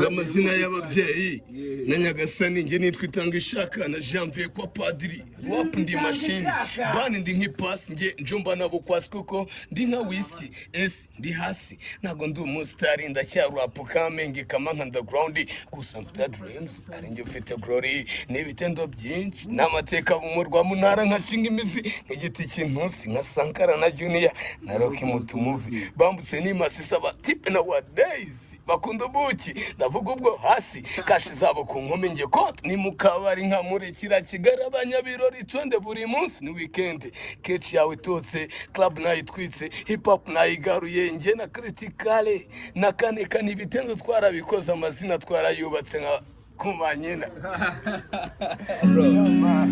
amazina y'ababyeyi na Nyagasani nge nitwa Itanga Ishaka na Janvier kwa padiri rap ndi machine bani ndi nk'ipasi nge njumba nabo kwasi kuko ndi nka whisky s ndi hasi nago ndi umustar ndacyari rap kamenge kama underground gusa mfite dreams ari nge ufite glory n'ibitendo byinshi n'amateka umurwa mu ntara nkashinga imizi nk'igiti cy'intusi nka Sankara na Junior na Rocky Mutu movie bambutse ni masisa ba type na what days bakunda buki ndavuga ubwo hasi kashi zabo ku nkome nge kote ni mukabari nka murekira Kigali abanyabirori twende buri munsi ni weekend kechi yawe itotse club nayitwitse hip hop nayigaruye nge na criticale na kane kane ibitenzo twarabikoza amazina twarayubatse nka kumanyena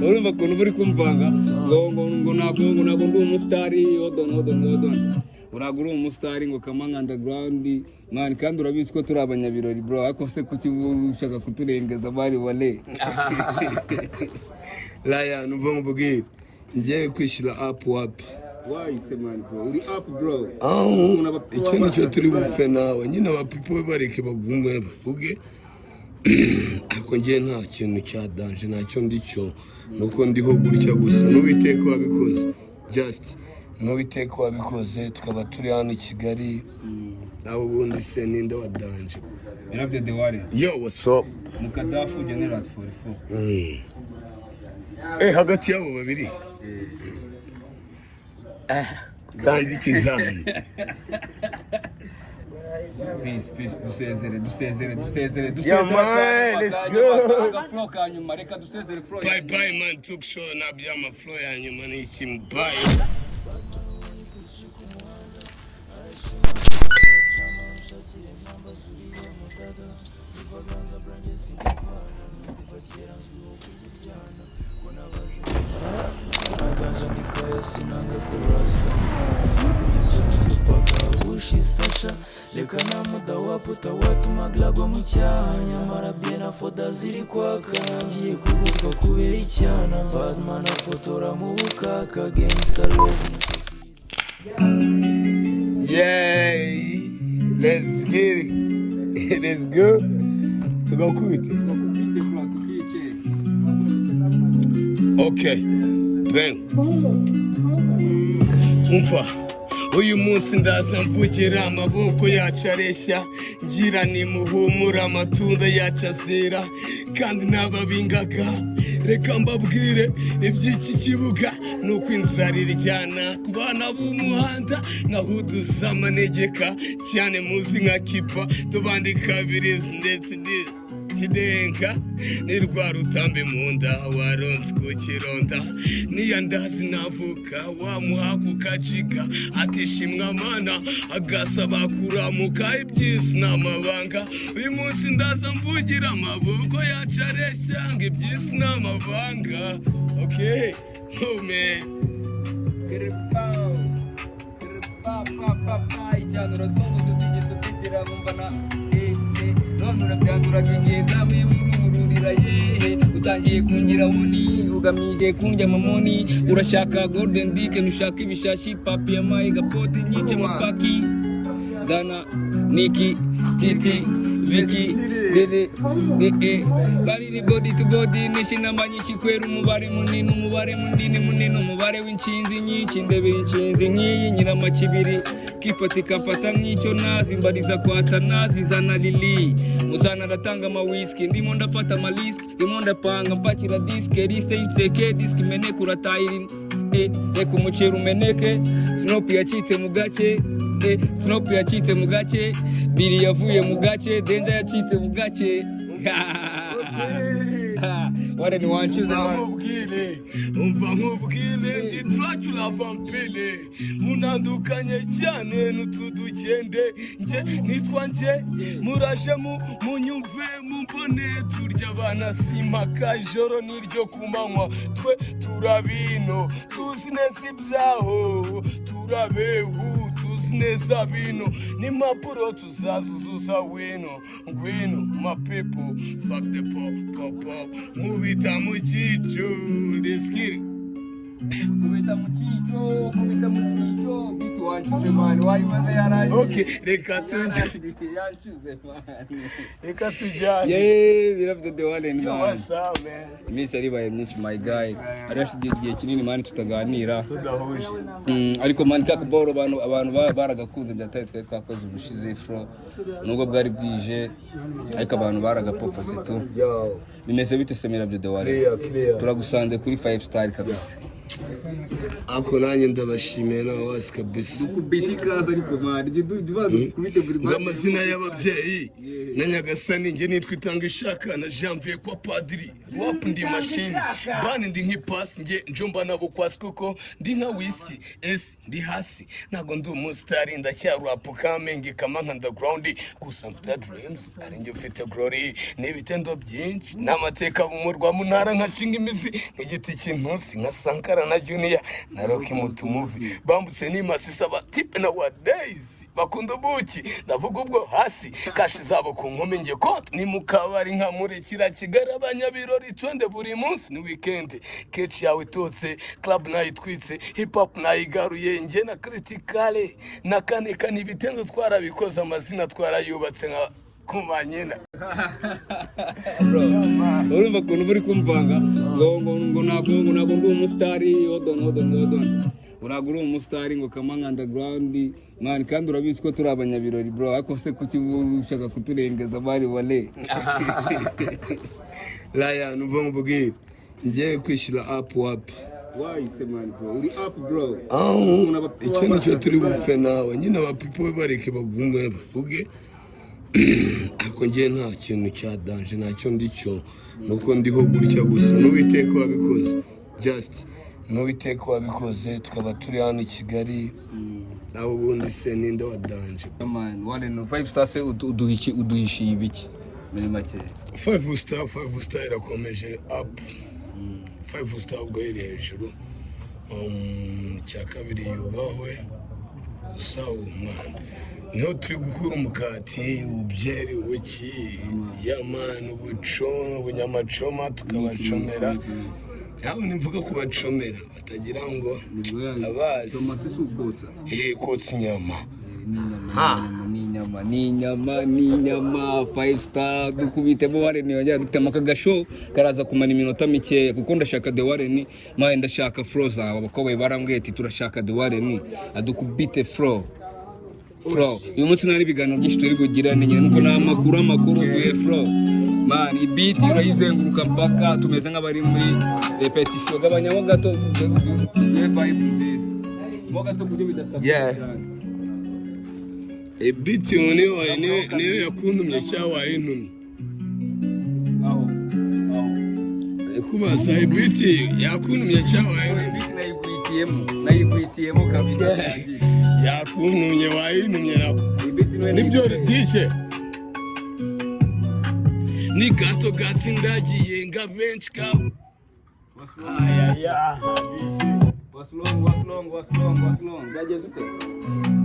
urumva kuntu buri kumvanga ngo ntabwo ndi umusitari odon uragura umusitari ngo kama underground man kandi urabizi ko turi abanyabirori bro ariko se kuti ushaka kuturengeza bari wale laya nuva mubwira ngiye kwishyira up wapi why se man bro uri up bro icyo nicyo turi bupfe nawe nyine aba people bareke bagume bavuge ariko ngiye nta kintu cya danger ntacyo ndicyo nuko ndiho gutya gusa n'uwiteka wabikoze just n'uwiteka wabikoze tukaba turi hano I Kigali nawe ubundi se ninde wa danger Mirabyo The Warren yo what's up Mukadaff generous 44 hagati yabo babiri kandi kizana peace dusezere yeah man let's go flow kanyuma reka dusezere flow bye man took show nabya ama flow yanyuma ni kim bye Leka na muda waputa watuma glago mu cyanya marabye foda ziri kwaka ngiye kugutwa kubera icyana badman afotora mu bukaka gangster love yay let's get it let's go tugakubite okay bang umfa uyu munsi ndaza mvugira amaboko yacu areshya ngira ni muhumura amatunda yacu azera kandi n'ababingaga reka mbabwire iby'iki kibuga nuko inzara iryana ku bana b'umuhanda nahuduza amanegeka cyane muzi nka kipa tubandi kabiri ndetse kidenga ni rwa rutambe mu nda waronse ku kironda niya ndazi navuka wamuha ku kajiga atishimwa mana agasaba kuramuka iby'isi n'amabanga uyu munsi ndaza mvugira amaboko yacu areshya ngo iby'isi n'amabanga okay oh man ijyanura z'ubuzi utigeze utegera bumvana none urabyandura kigenda wimururira yehe utangiye kungira wuni ugamije kunjya mamoni urashaka golden dick nushaka ibishashi papi ya mai gapoti nyice mupaki zana niki titi viki dede bari body to body nishina manyiki kwera umubare munini umubare w'inshinzi nyinshi ndebe inshinzi nk'iyi nyiramakibiri kifatika mfata nk'icyo nazi mbariza kwata nazi zana lili uzana ratanga ama whisky ndimo ndafata ama risk ndimo ndapanga mpakira diske liste y'itseke disk meneke uratayiri reka umuceri umeneke Snoop yacitse mu gake biri yavuye mu gake Denja yacitse mu gake Warren wanchuze umva nkubwire ndi Dracula vampire unandukanye cyane n'utudukende nje nitwa nje muraje munyumve mumbone turya abana simaka ijoro niryo kumanywa twe turabino tuzi neza ibyaho turabehu neza bino ni mapuro tuzazuzuza ngwino my people fuck the pop mubita mu gico let's get it kubita mu gico ati wancuze mani wayimaze yaraye. Okay, reka tujye. Yancuze mani. Reka tujyane. Yeah, Mirabyo The Warren. Yo, what's up, man? Iminsi yaribaye myinshi my guy. Arashigiye igihe kinini mani tutaganira. Tudahuje. Ariko mani kakuboro abantu baragakunze byataye twakoze ubushize fro. Nubwo bwari bwije ariko abantu baragapopotse tu. Yo. Bimeze bite se Mirabyo The Warren? Clear. Turagusanze kuri 5 star kabisa. Ako nanjye ndabashimira wasi kabisa. Dukubita ikaze ariko mani dukubite buri mani. Amazina y'ababyeyi na Nyagasani njye nitwa itanga ishaka na Janvier kwa padiri rap ndi machine bani ndi nk'ipasi njye njomba nabo kwasi kuko ndi nka whisky ndi hasi nago ndi umustar ndacyari rap kamenge kama nka underground gusa mfite dreams ari njye ufite glory n'ibitendo byinshi n'amateka mu rwa munara nka shinga imizi nk'igiti cy'intusi nka Sankara na Junior na Rocky Mutu movie bambutse ni masisa ba type na what days bakunda buki ndavuga ubwo hasi kashi zabo ku nkome nge kote ni mukabari nka murekira Kigali abanyabirori twende buri munsi ni weekend kechi yawe itotse club nayitwitse hip hop nayigaruye nge na criticale na kane ibitendo twarabikoze amazina twarayubatse nka kumanyena. Urumva kuntu buri kumvanga ngo ntabwo ndi umusitari odon uragura umusitari ngo kama nka underground man kandi urabizi ko turi abanyabirori bro ariko se kuki ushaka kuturengeza bari wale Laya nuva mubwire ngiye kwishyira up wapi why se man bro uri up bro icyo nicyo turi bupfe nawe nyine aba people bareke bagume bavuge ako ngiye nta kintu cya danger ntacyo ndicyo nuko ndiho gutya gusa n'uwiteka wabikoze just n'uwiteka wabikoze tukaba turi hano i Kigali naho ubundi se ninde wa danger man one no 5 star se uduhishiye ibiki muri make 5 star irakomeje up 5 star ubwo iri hejuru cya kabiri yubahwe usawa umwana niho turi gukura umukati ubyeri ubuki yamana ubunyamacoma tukabacomera yawe nimvuga kubacomera batagira ngo abazi kotsa inyama ni inyama 5 star dukubitemo Warren yongera dutema kagasho karaza kumana iminota mikeya kuko ndashaka The Warren maye ndashaka froza abakobwa barambwiye ati turashaka The Warren adukubite fro uyu munsi nari biganiro byinshi turi bugirane nyine nuko nta makuru duhe fro man ibiti urayizenguruka mpaka tumeze nk'abari muri repetition gabanyamo gato vibe nziza mo gato kujye bidasabye ibiti niyo yakuntumye cyangwa intumye aho kubaza ibiti yakuntumye cyangwa ibiti nayigwitiyemo kabisa yakuntumye wayintumye nako nibyo gice ni gato gatsindagiye nga benshi ka what's long bageze ute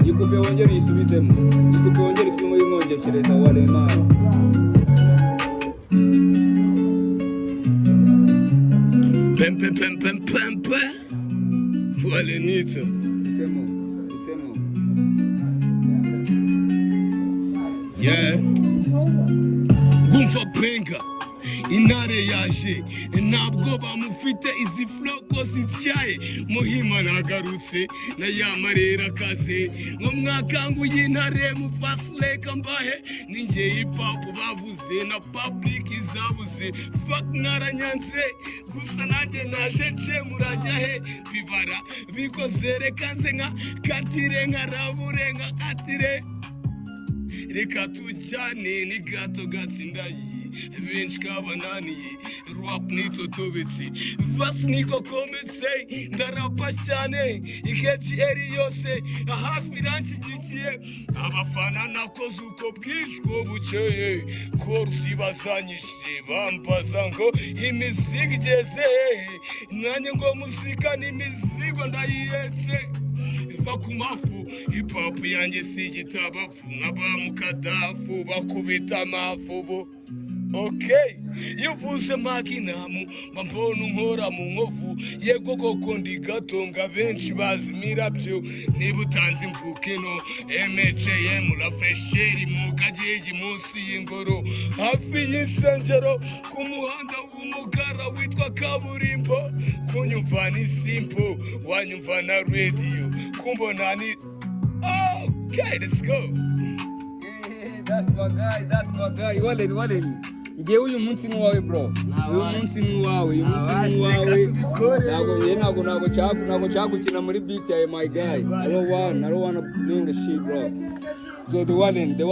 yikupe wongere yisubizemo yikupe wongere isubimo y'umwongeshereza Warren pempe walenitsa yeah gumfa penga intare yaje ntabwo bamufite izi floko zityaye muhima nagarutse na yamarera kaze ngo mwakanguye intare mu fasleka mbahe ninjye hip hop bavuze na public izabuze fuck naranyanze gusa nanjye naje nce murajya he bivara bikoze reka nze nka katire nka rabure nka atire reka tujyane ni gato gatsindaye benshi kabananiye rap nitotobetse vasi niko kometse ndarapa cyane ikeji eri yose hafi iranshyigikiye abafana nakoze uko bwishwo bukeye korusi bazanyishe bambaza ngo imizigo igeze nanjye ngo muzika n'imizigo ndayihetse iva ku mafu hip hop yanjye si igitabafu nk'aba Mukadaff bakubita amafu bo Okay, yuvuze makinamu mbona unkora mu nkovu yego koko ndi gatonga benshi bazi mirabyo niba utanze imvukino MHM la fresheri mu gagegi munsi y'ingoro hafi y'isengero ku muhanda w'umukara witwa kaburimbo kunyumva ni simple wanyumva na radio kumbona ni okay, let's go. That's my guy. Wallen. Ngiye uyu munsi n'uwawe bro. Uyu munsi n'uwawe. Ntabwo cyagukina muri beat ya my guy. I don't wanna bring a shit bro. So the Warren, the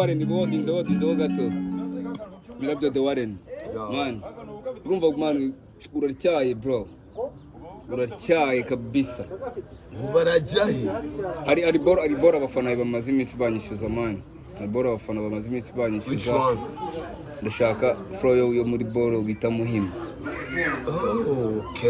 gato. Mirabyo The Warren. Man. Urumva man uraryaye bro. Uraryaye kabisa. Barajyahe. Ari bora abafana bamaze iminsi banyishyuza man. Bora abafana bamaze iminsi banyishyuza. Ndashaka flow yo muri boro bita muhima.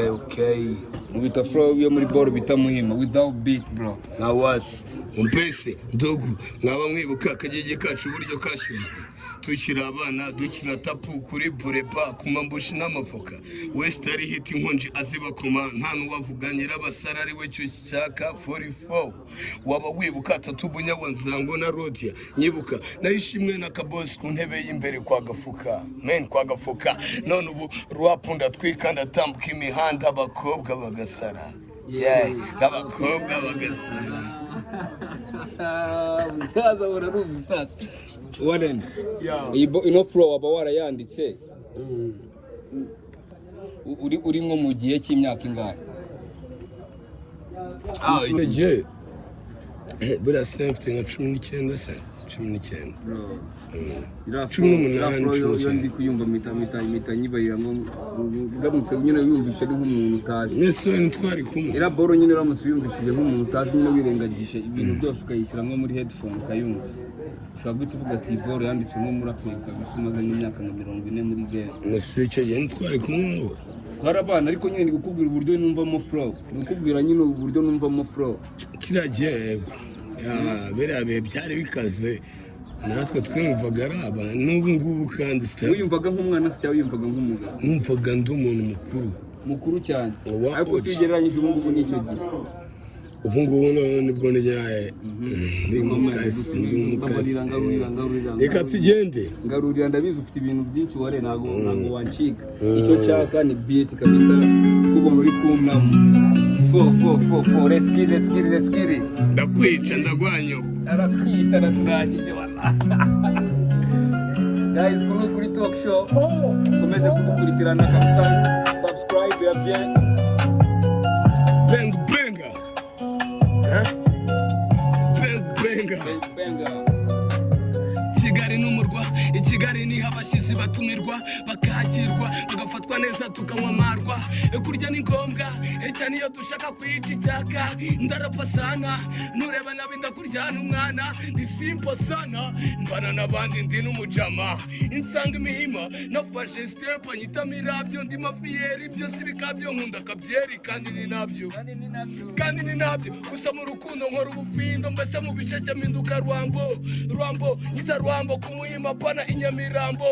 Okay. Bita flow yo muri boro bita muhima without beat bro. Nawasi. Umpese ndogu mwaba mwibuka akagege kacu uburyo kashyuhaga. Tukira abana dukina tapu kuri bureba kumambushi n'amavoka westari hit inkonji azibakoma nta nuwavuganyira abasara ari we cyo cyaka 44 waba wibuka tatubunya wanzango na rodia nyibuka nayishimwe na kaboss ku ntebe y'imbere kwa gafuka none ubu rwapunda twikanda tambuka imihanda abakobwa bagasara abakobwa bagasara. Musaza uraruzi sasa Warren ino flow aba warayanditse uri nko mu gihe cy'imyaka ingahe? Je bura sinafite nka 19 se 19 yo ndi kuyumva mita nyibarira ngo uramutse nyine yumvishe ari nk'umuntu utazi nese ntwari kumwe era boro nyine uramutse yumvishije nk'umuntu utazi nyine wirengagisha ibintu byose ukayishyiramo muri headphone ukayumva ushobora guhita uvuga ati boro yanditse nko muri Afurika bisumaze nk'imyaka nka 40 muri game nese cyo je ntwari kumwe hari abana ariko nyine ndi gukubwira uburyo numvamo flow ndikubwira nyine uburyo numvamo flow kiragego berabe byari bikaze natwe twumvaga ari abantu n'ubu ngubu kandi wiyumvaga nk'umwana se cyangwa wiyumvaga nk'umugabo? Numvaga ndi umuntu mukuru cyane ariko ugereranyije ubu ngubu n'icyo gihe ubu ngubu nibwo nyaye ndi umukasi reka tugende ngarurira ndabizi ufite ibintu byinshi ware ntago wancika icyo nshaka ni beat kabisa kubona uri kumnamu 4 let's get it ndakwica ndagwanyo arakwica naturangije wala guys kuri talk show komeze kudukurikirana kabisa subscribe ya bien benga Kigali n'umurwa Kigali ni abashizi batumirwa bakakirwa bagafatwa neza tukanywa amarwa kurya ni ngombwa cyane iyo dushaka kwica icyaka ndarapa sana nureba nabi ndakuryana umwana ni simple sana mbana n'abandi ndi n'umujama insanga imihima nafashe step anyita Mirabyo ndi mafiyeri byose bikabyo nkunda kabyeri kandi ni nabyo gusa mu rukundo nkora ubufindo mbese mu bisheke mpinduka rwambo nyita rwambo kumuhima pana inyamirambo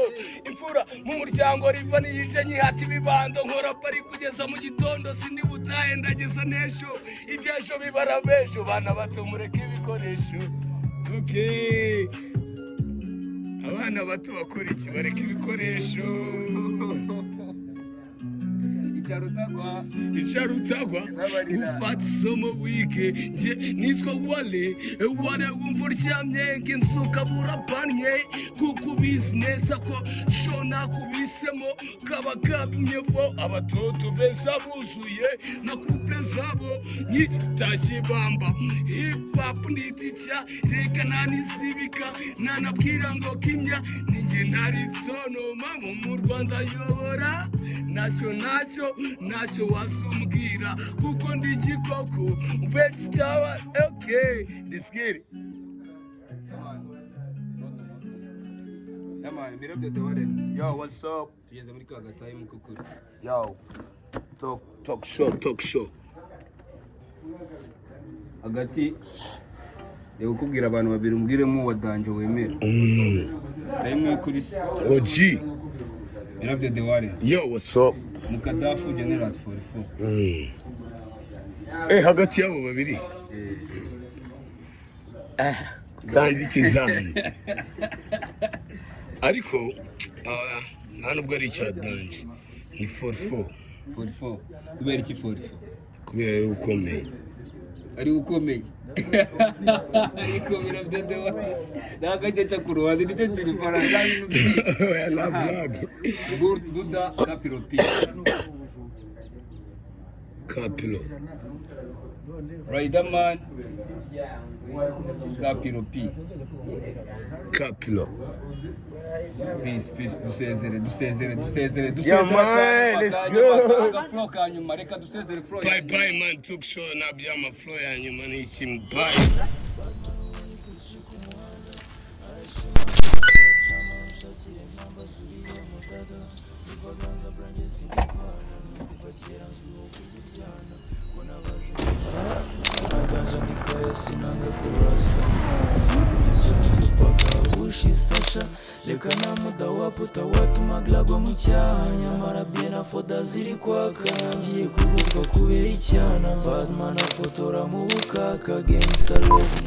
imfura mu muryango riva niyice nyihata ibibando nkora pari kugeza mu gitondo sindi butahe ndageza nesho ibyesho bibara besho bana bato mureke ibikoresho okay abana bato bakora iki bareka ibikoresho Icarutagwa ufata isomo wige nje nitwa wale wumva uryamye nk'inzuka burapanye kuko ubizi neza ko shona kubisemo kaba kabimyevo abatoto beza buzuye na couple zabo nyitakibamba hip hop nditicha reka nanisibika nanabwira ngo kimya ninjye ntaritsono mu Rwanda yobora nacyo wasumbwira kuko ndi gikoko benshi cyawa okay let's get it Mirabyo The Warren. Yo, what's up? Tugeze muri hagati mu ukuri. Yo, talk show. Hagati yo kubwira abantu babiri umbwiremo wadanje wemera. Stay mu ukuri. OG. Mirabyo The Warren. Yo, what's up? Mukadaff generous 44. Hagati yabo babiri. Kandi ikizani. Ariko nta nubwo ari icya danje. Ni 44. 44. Kubera iki 44? Kubera ari ukomeye. Ari ukomeye. Ariko Mirabyo The Warren. Nagaje ku ruhande ndetse turi faranga Na blog. Buddha capital P. Capilo. Riderman capital P. Capilo. Peace. Dusezere. Yeah, man, let's go. Flow kanyuma reka dusezere flow. Bye man, took show nabyama flow yanyuma n'ikindi. Bye. Leka na muda waputa watuma glagwa mu cyanya marabye na foda ziri kwaka ngiye kugutwa kubera icyana badman afotora mu bukaka gangsta love